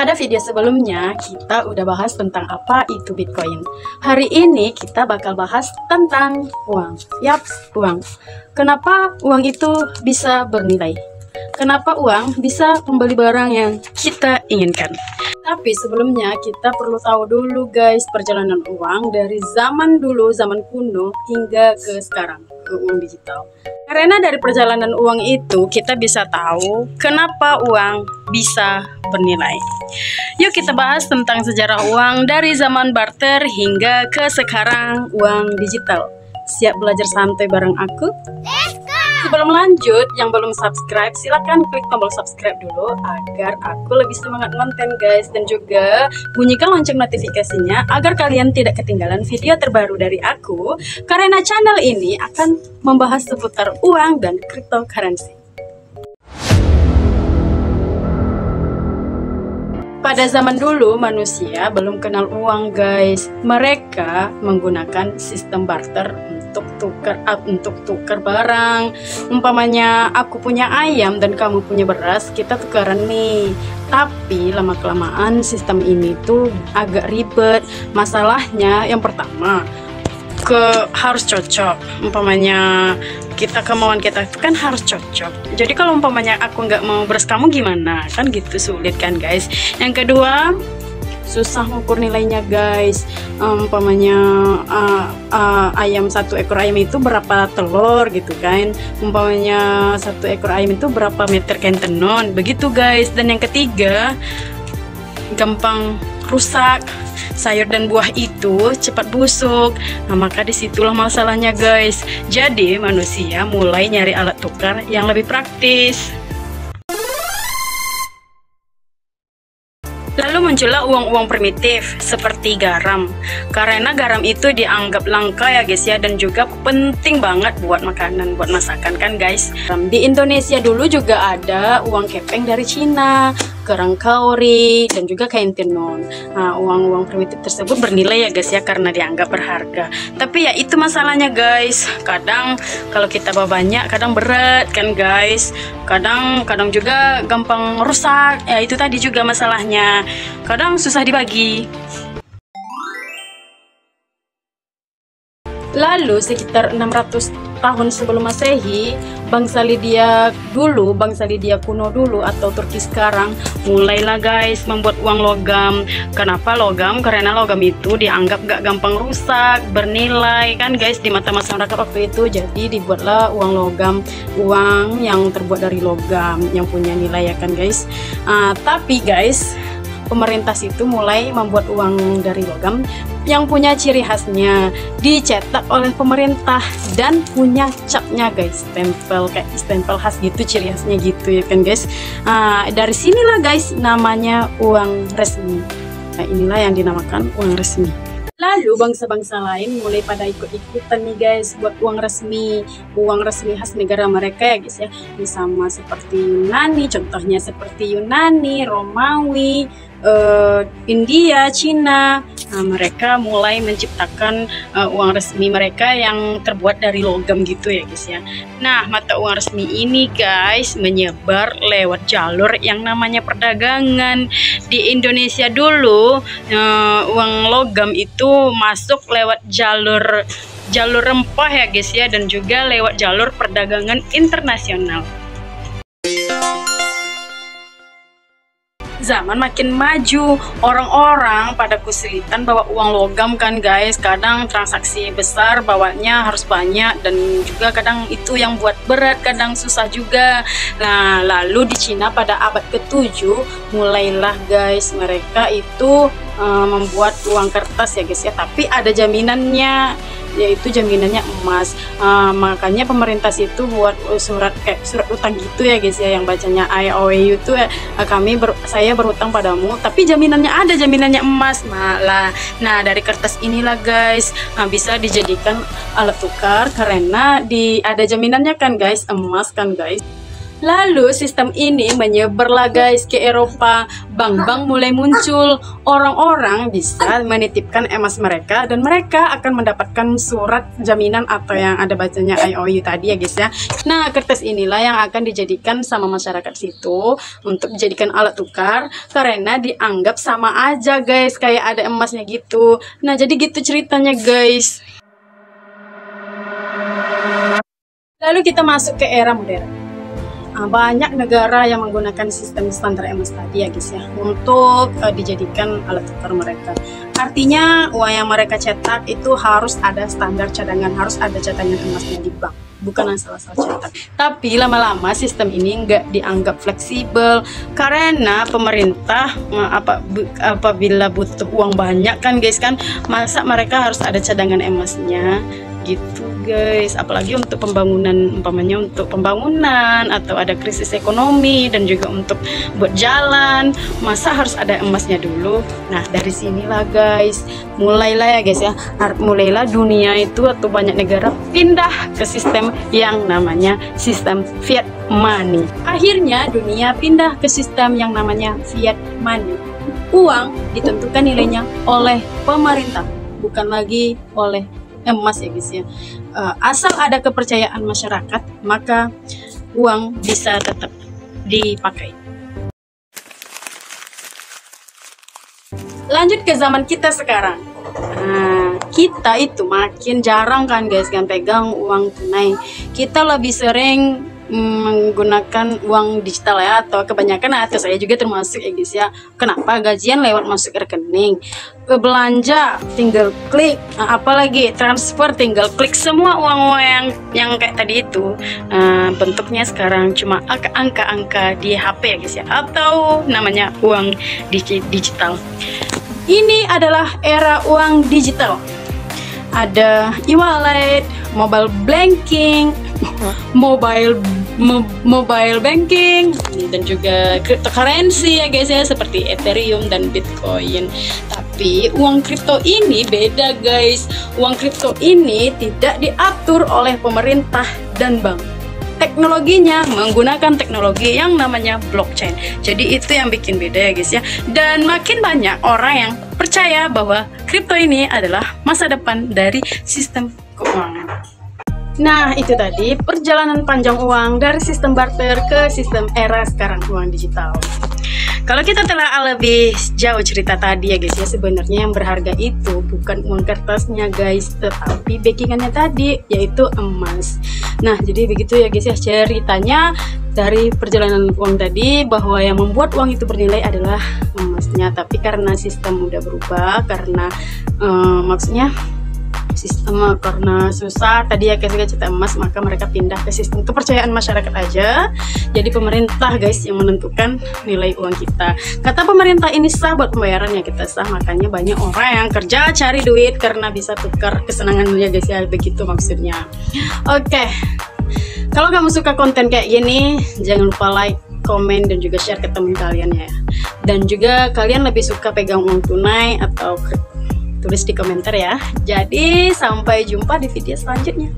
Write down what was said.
Pada video sebelumnya kita udah bahas tentang apa itu Bitcoin. Hari ini kita bakal bahas tentang uang. Yaps, uang. Kenapa uang itu bisa bernilai? Kenapa uang bisa membeli barang yang kita inginkan? Tapi sebelumnya kita perlu tahu dulu guys perjalanan uang dari zaman dulu, zaman kuno hingga ke sekarang, ke uang digital. Karena dari perjalanan uang itu kita bisa tahu kenapa uang bisa bernilai. Yuk kita bahas tentang sejarah uang dari zaman barter hingga ke sekarang uang digital. Siap belajar santai bareng aku? Let's go! Sebelum lanjut, yang belum subscribe silahkan klik tombol subscribe dulu agar aku lebih semangat konten guys. Dan juga bunyikan lonceng notifikasinya agar kalian tidak ketinggalan video terbaru dari aku. Karena channel ini akan membahas seputar uang dan cryptocurrency. Pada zaman dulu manusia belum kenal uang guys. Mereka menggunakan sistem barter untuk tukar barang. Umpamanya aku punya ayam dan kamu punya beras, kita tukaran nih. Tapi lama-kelamaan sistem ini tuh agak ribet. Masalahnya yang pertama harus cocok. Umpamanya kemauan kita itu kan harus cocok. Jadi kalau umpamanya aku nggak mau beras kamu gimana? Kan gitu, sulit kan guys. Yang kedua, susah mengukur nilainya guys. Umpamanya satu ekor ayam itu berapa telur gitu kan. Umpamanya satu ekor ayam itu berapa meter kain tenun. Begitu guys. Dan yang ketiga, gampang rusak. Sayur dan buah itu cepat busuk. Nah, maka disitulah masalahnya guys. Jadi manusia mulai nyari alat tukar yang lebih praktis. Lalu muncullah uang-uang primitif seperti garam. Karena garam itu dianggap langka ya guys ya, dan juga penting banget buat makanan, buat masakan kan guys. Di Indonesia dulu juga ada uang kepeng dari Cina, kerang kauri, dan juga kain tenun. Nah, uang-uang primitif tersebut bernilai ya guys ya, karena dianggap berharga. Tapi ya itu masalahnya guys. Kadang kalau kita bawa banyak, kadang berat kan guys. Kadang juga gampang rusak. Ya itu tadi juga masalahnya. Kadang susah dibagi. Lalu sekitar 600 tahun sebelum Masehi, bangsa Lydia kuno dulu atau Turki sekarang mulailah guys membuat uang logam. Kenapa logam? Karena logam itu dianggap gak gampang rusak, bernilai kan guys di mata masyarakat waktu itu. Jadi dibuatlah uang logam, uang yang terbuat dari logam yang punya nilai ya kan guys. Tapi guys, pemerintah itu mulai membuat uang dari logam yang punya ciri khasnya, dicetak oleh pemerintah dan punya capnya guys, stempel khas gitu, ciri khasnya gitu ya kan guys. Dari sinilah guys namanya uang resmi. Nah, inilah yang dinamakan uang resmi. Lalu bangsa-bangsa lain mulai pada ikut-ikutan nih guys buat uang resmi khas negara mereka ya guys ya. Ini sama seperti Yunani, contohnya seperti Yunani, Romawi, India, Cina. Nah, mereka mulai menciptakan uang resmi mereka yang terbuat dari logam gitu ya guys ya. Nah, mata uang resmi ini guys menyebar lewat jalur yang namanya perdagangan. Di Indonesia dulu uang logam itu masuk lewat jalur rempah ya guys ya, dan juga lewat jalur perdagangan internasional. Zaman makin maju, orang-orang pada kesulitan bawa uang logam kan guys. Kadang transaksi besar bawanya harus banyak, dan juga kadang itu yang buat berat, kadang susah juga. Nah, lalu di Cina pada abad ke-7 mulailah guys mereka itu membuat uang kertas ya guys ya, tapi ada jaminannya, yaitu jaminannya emas. Makanya pemerintah itu buat surat utang gitu ya guys ya, yang bacanya IOU itu saya berutang padamu, tapi jaminannya ada, jaminannya emas malah. Nah, dari kertas inilah guys bisa dijadikan alat tukar karena ada jaminannya kan guys, emas kan guys. Lalu sistem ini menyebarlah guys ke Eropa. Bank-bank mulai muncul. Orang-orang bisa menitipkan emas mereka dan mereka akan mendapatkan surat jaminan atau yang ada bacanya IOU tadi ya guys ya. Nah, kertas inilah yang akan dijadikan sama masyarakat situ untuk dijadikan alat tukar karena dianggap sama aja guys, kayak ada emasnya gitu. Nah, jadi gitu ceritanya guys. Lalu kita masuk ke era modern. Banyak negara yang menggunakan sistem standar emas tadi ya guys ya untuk dijadikan alat tukar mereka. Artinya uang yang mereka cetak itu harus ada standar cadangan, harus ada cadangan emasnya di bank, bukan asal-asal cetak. Tapi lama-lama sistem ini nggak dianggap fleksibel karena pemerintah apabila butuh uang banyak kan guys kan, masa mereka harus ada cadangan emasnya gitu guys, apalagi untuk pembangunan, umpamanya untuk pembangunan atau ada krisis ekonomi dan juga untuk buat jalan, masa harus ada emasnya dulu. Nah, dari sinilah guys mulailah ya guys ya, mulailah dunia itu atau banyak negara pindah ke sistem yang namanya sistem fiat money. Akhirnya dunia pindah ke sistem yang namanya fiat money. Uang ditentukan nilainya oleh pemerintah, bukan lagi oleh emas ya guys ya. Asal ada kepercayaan masyarakat, maka uang bisa tetap dipakai. Lanjut ke zaman kita sekarang. Kita itu makin jarang kan guys kan pegang uang tunai. Kita lebih sering menggunakan uang digital ya, atau kebanyakan atau saya juga termasuk ya guys ya. Kenapa? Gajian lewat masuk rekening, belanja tinggal klik, apalagi transfer tinggal klik. Semua uang-uang yang kayak tadi itu bentuknya sekarang cuma angka-angka di HP ya guys ya, atau namanya uang digital. Ini adalah era uang digital. Ada e-wallet, mobile banking, mobile banking, dan juga cryptocurrency ya guys ya, seperti Ethereum dan Bitcoin. Tapi uang kripto ini beda guys. Uang kripto ini tidak diatur oleh pemerintah dan bank. Teknologinya menggunakan teknologi yang namanya blockchain. Jadi itu yang bikin beda ya guys ya. Dan makin banyak orang yang percaya bahwa kripto ini adalah masa depan dari sistem keuangan. Nah, itu tadi perjalanan panjang uang dari sistem barter ke sistem era sekarang uang digital. Kalau kita telah lebih jauh cerita tadi ya guys ya, sebenarnya yang berharga itu bukan uang kertasnya guys, tetapi backingannya tadi, yaitu emas. Nah, jadi begitu ya guys ya ceritanya dari perjalanan uang tadi, bahwa yang membuat uang itu bernilai adalah emasnya. Tapi karena sistem udah berubah, karena maksudnya sistem karena susah tadi ya guys cetak emas, maka mereka pindah ke sistem kepercayaan masyarakat aja. Jadi pemerintah guys yang menentukan nilai uang kita. Kata pemerintah ini sah buat pembayaran, ya kita sah. Makanya banyak orang yang kerja cari duit karena bisa tukar kesenangan ya guys ya, begitu maksudnya. Oke, kalau kamu suka konten kayak gini, jangan lupa like, komen, dan juga share ke teman kalian ya. Dan juga kalian lebih suka pegang uang tunai atau tulis di komentar ya. Jadi sampai jumpa di video selanjutnya.